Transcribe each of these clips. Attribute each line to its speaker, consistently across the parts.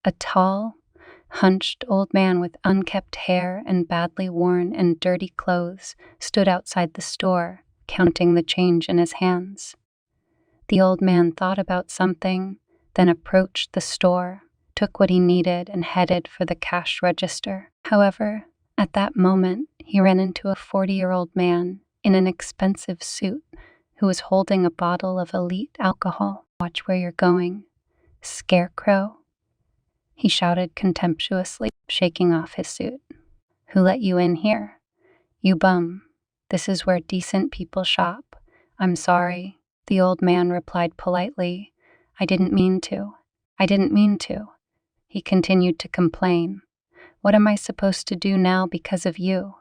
Speaker 1: A tall, hunched old man with unkempt hair and badly worn and dirty clothes stood outside the store, counting the change in his hands. The old man thought about something, then approached the store, took what he needed, and headed for the cash register. However, at that moment, he ran into a 40-year-old man in an expensive suit who was holding a bottle of elite alcohol. "Watch where you're going, scarecrow," he shouted contemptuously, shaking off his suit. "Who let you in here? You bum. This is where decent people shop." "I'm sorry," the old man replied politely. I didn't mean to. He continued to complain. "What am I supposed to do now because of you?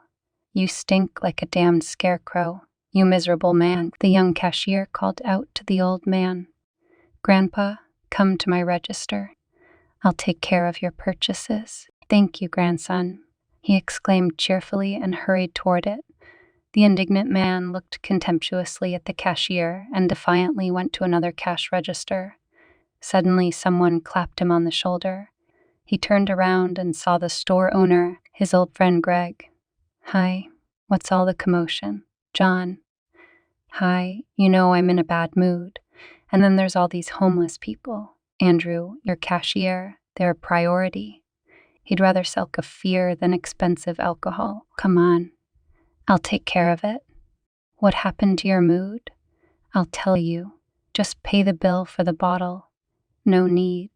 Speaker 1: You stink like a damned scarecrow, you miserable man." The young cashier called out to the old man. "Grandpa, come to my register. I'll take care of your purchases." "Thank you, grandson," he exclaimed cheerfully and hurried toward it. The indignant man looked contemptuously at the cashier and defiantly went to another cash register. Suddenly, someone clapped him on the shoulder. He turned around and saw the store owner, his old friend Greg. "Hi, what's all the commotion?" "John." "Hi, I'm in a bad mood. And then there's all these homeless people. Andrew, your cashier, they're a priority. He'd rather sell kefir than expensive alcohol. Come on, I'll take care of it." "What happened to your mood?" "I'll tell you. Just pay the bill for the bottle." "No need.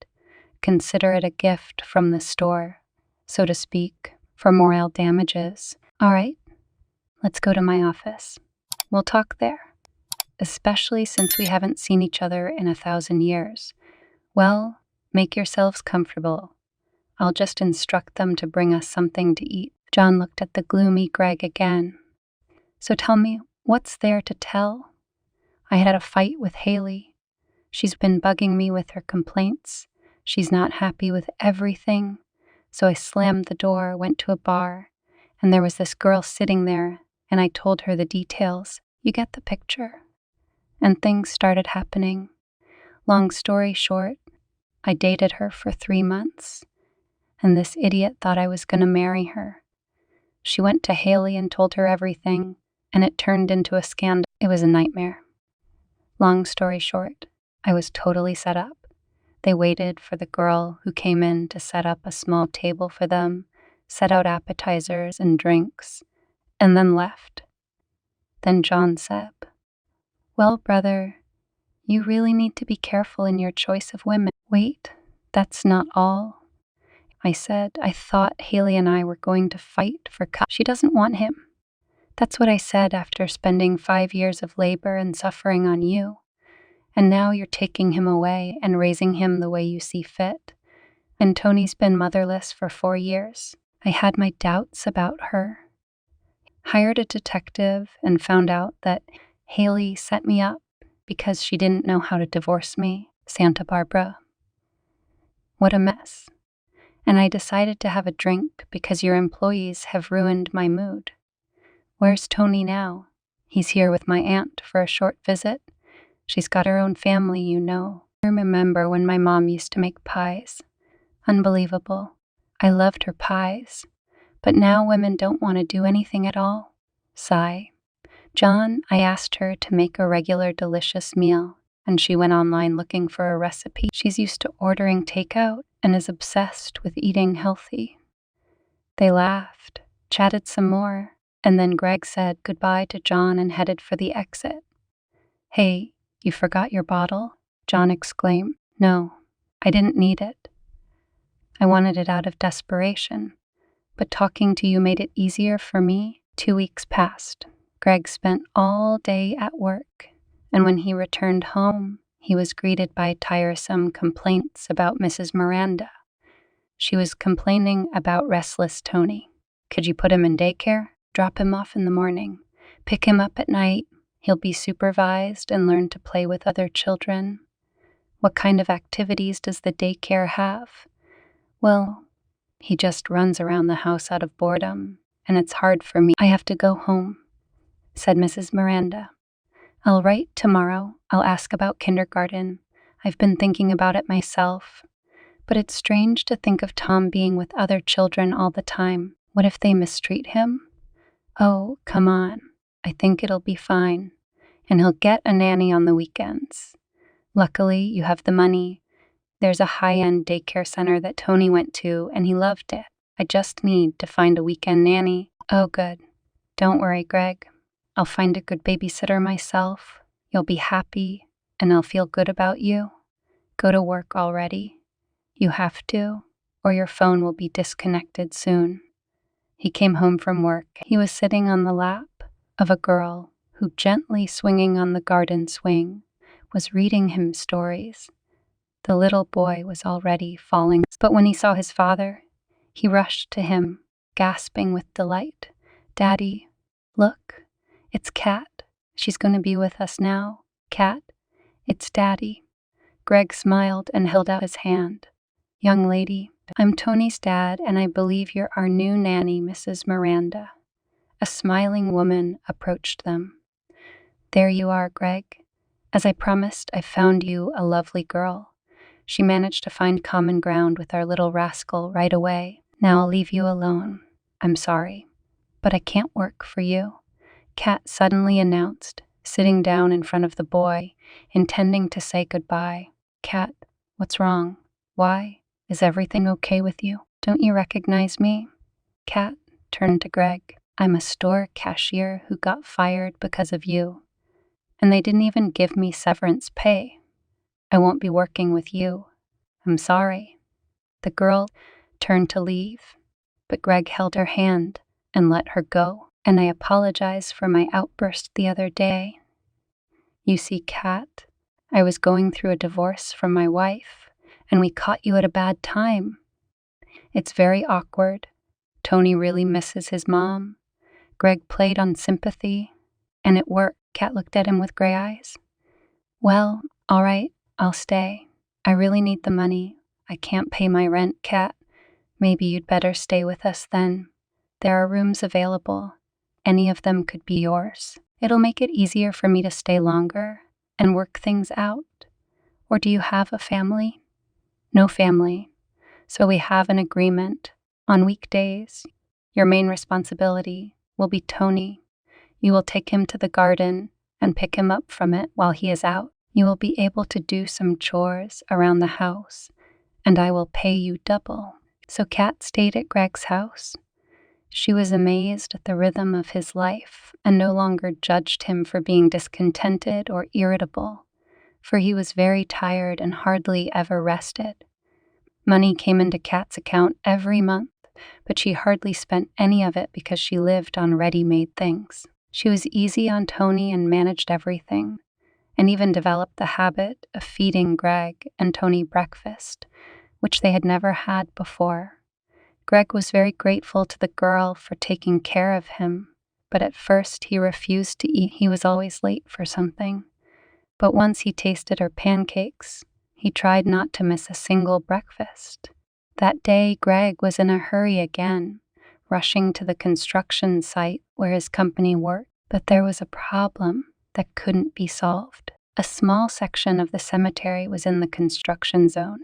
Speaker 1: Consider it a gift from the store, so to speak, for moral damages." "All right, let's go to my office. We'll talk there, especially since we haven't seen each other in 1,000 years. Well, make yourselves comfortable. I'll just instruct them to bring us something to eat." John looked at the gloomy Greg again. "So tell me, what's there to tell? I had a fight with Haley. She's been bugging me with her complaints. She's not happy with everything. So I slammed the door, went to a bar, and there was this girl sitting there, and I told her the details. You get the picture. And things started happening. Long story short, I dated her for 3 months, and this idiot thought I was going to marry her. She went to Haley and told her everything, and it turned into a scandal. It was a nightmare. Long story short, I was totally set up. They waited for the girl who came in to set up a small table for them, set out appetizers and drinks, and then left. Then John said, "Well, brother, you really need to be careful in your choice of women." "Wait, that's not all." I said, "I thought Haley and I were going to fight for She doesn't want him." That's what I said after spending 5 years of labor and suffering on you. And now you're taking him away and raising him the way you see fit. And Tony's been motherless for 4 years. I had my doubts about her. Hired a detective and found out that Haley set me up because she didn't know how to divorce me. Santa Barbara. What a mess. And I decided to have a drink because your employees have ruined my mood. Where's Tony now? He's here with my aunt for a short visit. She's got her own family, I remember when my mom used to make pies. Unbelievable. I loved her pies. But now women don't want to do anything at all. Sigh. John, I asked her to make a regular delicious meal, and she went online looking for a recipe. She's used to ordering takeout and is obsessed with eating healthy. They laughed, chatted some more, and then Greg said goodbye to John and headed for the exit. "Hey, you forgot your bottle?" John exclaimed. "No, I didn't need it. I wanted it out of desperation, but talking to you made it easier for me." 2 weeks passed. Greg spent all day at work, and when he returned home, he was greeted by tiresome complaints about Mrs. Miranda. She was complaining about restless Tony. "Could you put him in daycare? Drop him off in the morning. Pick him up at night. He'll be supervised and learn to play with other children." "What kind of activities does the daycare have?" "Well, he just runs around the house out of boredom, and it's hard for me." "I have to go home," said Mrs. Miranda. "I'll write tomorrow. I'll ask about kindergarten. I've been thinking about it myself. But it's strange to think of Tom being with other children all the time. What if they mistreat him? Oh, come on. I think it'll be fine. And he'll get a nanny on the weekends. Luckily, you have the money. There's a high-end daycare center that Tony went to, and he loved it. I just need to find a weekend nanny. Oh, good. Don't worry, Greg. I'll find a good babysitter myself. You'll be happy, and I'll feel good about you. Go to work already. You have to, or your phone will be disconnected soon. He came home from work. He was sitting on the lap of a girl who, gently swinging on the garden swing, was reading him stories. The little boy was already falling, but when he saw his father, he rushed to him, gasping with delight. Daddy, look, it's Kat. She's going to be with us now. Kat, it's Daddy. Greg smiled and held out his hand. Young lady, I'm Tony's dad, and I believe you're our new nanny, Mrs. Miranda. A smiling woman approached them. There you are, Greg. As I promised, I found you a lovely girl. She managed to find common ground with our little rascal right away. Now I'll leave you alone. I'm sorry, but I can't work for you, Kat suddenly announced, sitting down in front of the boy, intending to say goodbye. Kat, what's wrong? Why? Is everything okay with you? Don't you recognize me? Kat turned to Greg. I'm a store cashier who got fired because of you. And they didn't even give me severance pay. I won't be working with you. I'm sorry. The girl turned to leave, but Greg held her hand and let her go. And I apologize for my outburst the other day. You see, Kat, I was going through a divorce from my wife, and we caught you at a bad time. It's very awkward. Tony really misses his mom. Greg played on sympathy, and it worked. Kat looked at him with gray eyes. Well, all right, I'll stay. I really need the money. I can't pay my rent, Kat. Maybe you'd better stay with us then. There are rooms available. Any of them could be yours. It'll make it easier for me to stay longer and work things out. Or do you have a family? No family. So we have an agreement. On weekdays, your main responsibility will be Tony. You will take him to the garden and pick him up from it while he is out. You will be able to do some chores around the house, and I will pay you double. So Kat stayed at Greg's house. She was amazed at the rhythm of his life and no longer judged him for being discontented or irritable, for he was very tired and hardly ever rested. Money came into Kat's account every month, but she hardly spent any of it because she lived on ready-made things. She was easy on Tony and managed everything, and even developed the habit of feeding Greg and Tony breakfast, which they had never had before. Greg was very grateful to the girl for taking care of him, but at first he refused to eat. He was always late for something. But once he tasted her pancakes, he tried not to miss a single breakfast. That day, Greg was in a hurry again, rushing to the construction site where his company worked. But there was a problem that couldn't be solved. A small section of the cemetery was in the construction zone.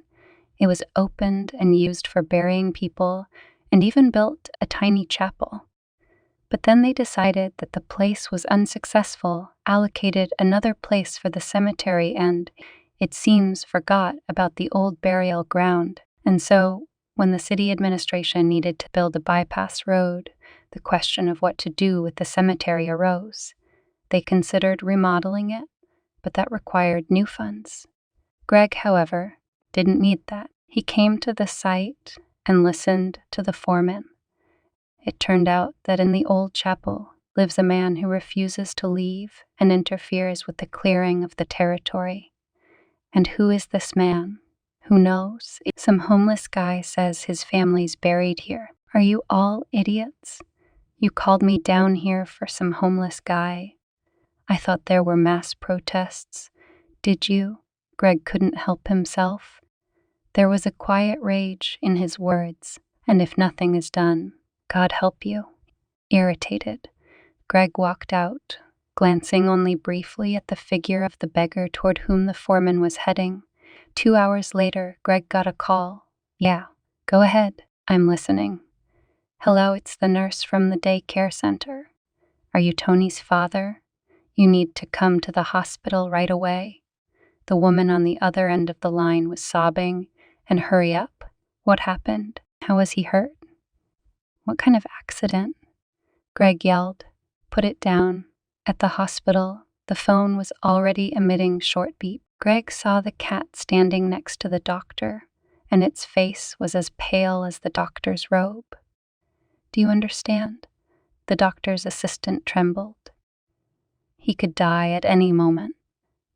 Speaker 1: It was opened and used for burying people, and even built a tiny chapel. But then they decided that the place was unsuccessful, allocated another place for the cemetery, and, it seems, forgot about the old burial ground. And so, when the city administration needed to build a bypass road, the question of what to do with the cemetery arose. They considered remodeling it, but that required new funds. Greg, however, didn't need that. He came to the site and listened to the foreman. It turned out that in the old chapel lives a man who refuses to leave and interferes with the clearing of the territory. And who is this man? Who knows? Some homeless guy says his family's buried here. Are you all idiots? You called me down here for some homeless guy. I thought there were mass protests. Did you? Greg couldn't help himself. There was a quiet rage in his words, and if nothing is done, God help you. Irritated, Greg walked out, glancing only briefly at the figure of the beggar toward whom the foreman was heading. 2 hours later, Greg got a call Yeah, go ahead. I'm listening. Hello, it's the nurse from the daycare center. Are you Tony's father? You need to come to the hospital right away. The woman on the other end of the line was sobbing. And hurry up. What happened? How was he hurt? What kind of accident? Greg yelled. Put it down. At the hospital, the phone was already emitting short beep. Greg saw the cat standing next to the doctor, and its face was as pale as the doctor's robe. Do you understand? The doctor's assistant trembled. He could die at any moment.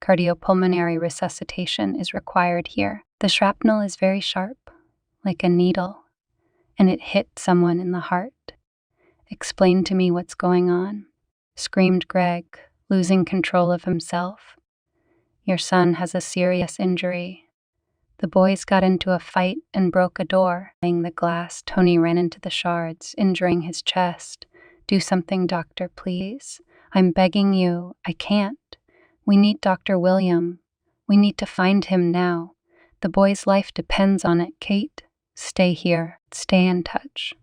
Speaker 1: Cardiopulmonary resuscitation is required here. The shrapnel is very sharp, like a needle, and it hit someone in the heart. Explain to me what's going on, screamed Greg, losing control of himself. Your son has a serious injury. The boys got into a fight and broke a door. Laying the glass, Tony ran into the shards, injuring his chest. Do something, doctor, please. I'm begging you. I can't. We need Dr. William. We need to find him now. The boy's life depends on it. Kate, stay here. Stay in touch.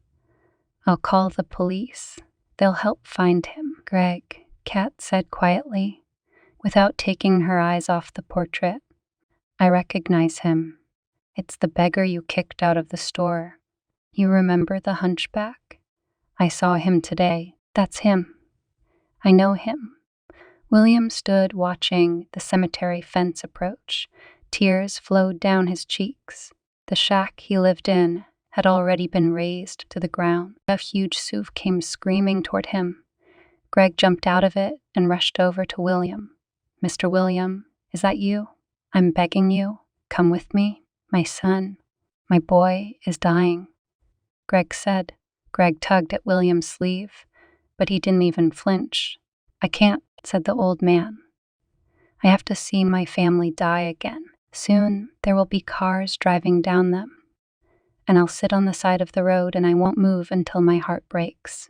Speaker 1: I'll call the police. They'll help find him. Greg, Kat said quietly, without taking her eyes off the portrait. I recognize him. It's the beggar you kicked out of the store. You remember the hunchback? I saw him today. That's him. I know him. William stood watching the cemetery fence approach. Tears flowed down his cheeks. The shack he lived in had already been razed to the ground. A huge Suv came screaming toward him. Greg jumped out of it and rushed over to William. Mr. William, is that you? I'm begging you, come with me. My son, my boy, is dying. Greg said. Greg tugged at William's sleeve, but he didn't even flinch. I can't, said the old man. I have to see my family die again. Soon there will be cars driving down them, and I'll sit on the side of the road and I won't move until my heart breaks.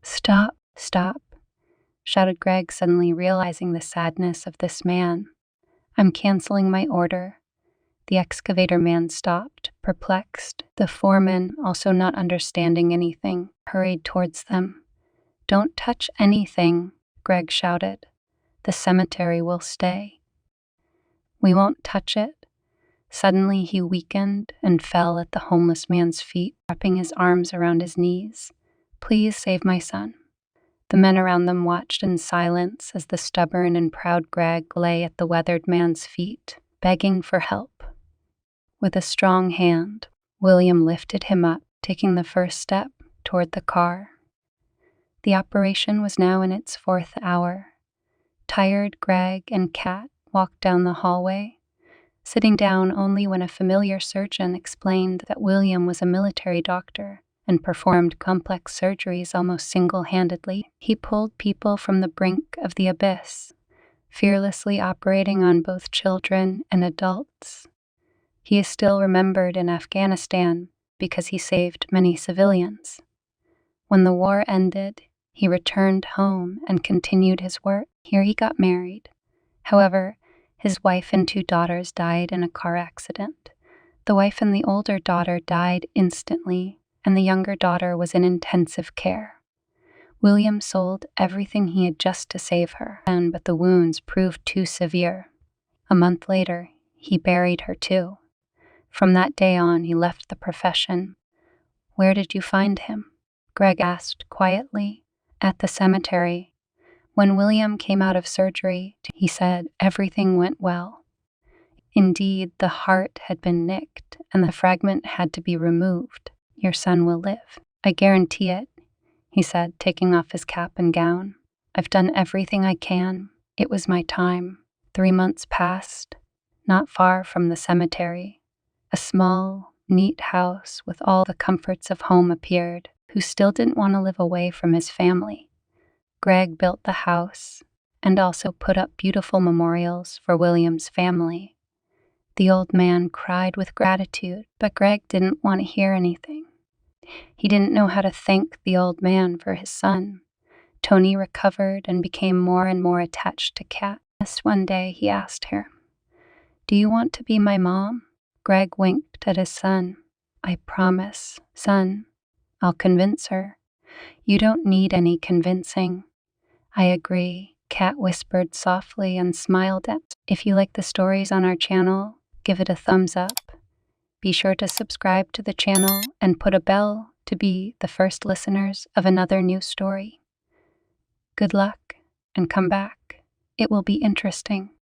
Speaker 1: Stop, stop, shouted Greg, suddenly realizing the sadness of this man. I'm canceling my order. The excavator man stopped, perplexed. The foreman, also not understanding anything, hurried towards them. Don't touch anything, Greg shouted. The cemetery will stay. We won't touch it. Suddenly he weakened and fell at the homeless man's feet, wrapping his arms around his knees. Please save my son. The men around them watched in silence as the stubborn and proud Greg lay at the weathered man's feet, begging for help. With a strong hand, William lifted him up, taking the first step toward the car. The operation was now in its 4th hour. Tired Greg and Kat walked down the hallway, sitting down only when a familiar surgeon explained that William was a military doctor and performed complex surgeries almost single-handedly. He pulled people from the brink of the abyss, fearlessly operating on both children and adults. He is still remembered in Afghanistan because he saved many civilians. When the war ended, he returned home and continued his work. Here he got married. However, his wife and 2 daughters died in a car accident. The wife and the older daughter died instantly, and the younger daughter was in intensive care. William sold everything he had just to save her, but the wounds proved too severe. A month later, he buried her too. From that day on, he left the profession. Where did you find him? Greg asked quietly. At the cemetery. When William came out of surgery, he said everything went well. Indeed, the heart had been nicked and the fragment had to be removed. Your son will live. I guarantee it, he said, taking off his cap and gown. I've done everything I can. It was my time. 3 months passed. Not far from the cemetery, a small, neat house with all the comforts of home appeared, who still didn't want to live away from his family. Greg built the house and also put up beautiful memorials for William's family. The old man cried with gratitude, but Greg didn't want to hear anything. He didn't know how to thank the old man for his son. Tony recovered and became more and more attached to Kat. One day he asked her, Do you want to be my mom? Greg winked at his son. I promise, son. I'll convince her. You don't need any convincing. I agree, Kat whispered softly and smiled at. If you like the stories on our channel, give it a thumbs up. Be sure to subscribe to the channel and put a bell to be the first listeners of another new story. Good luck, and come back. It will be interesting.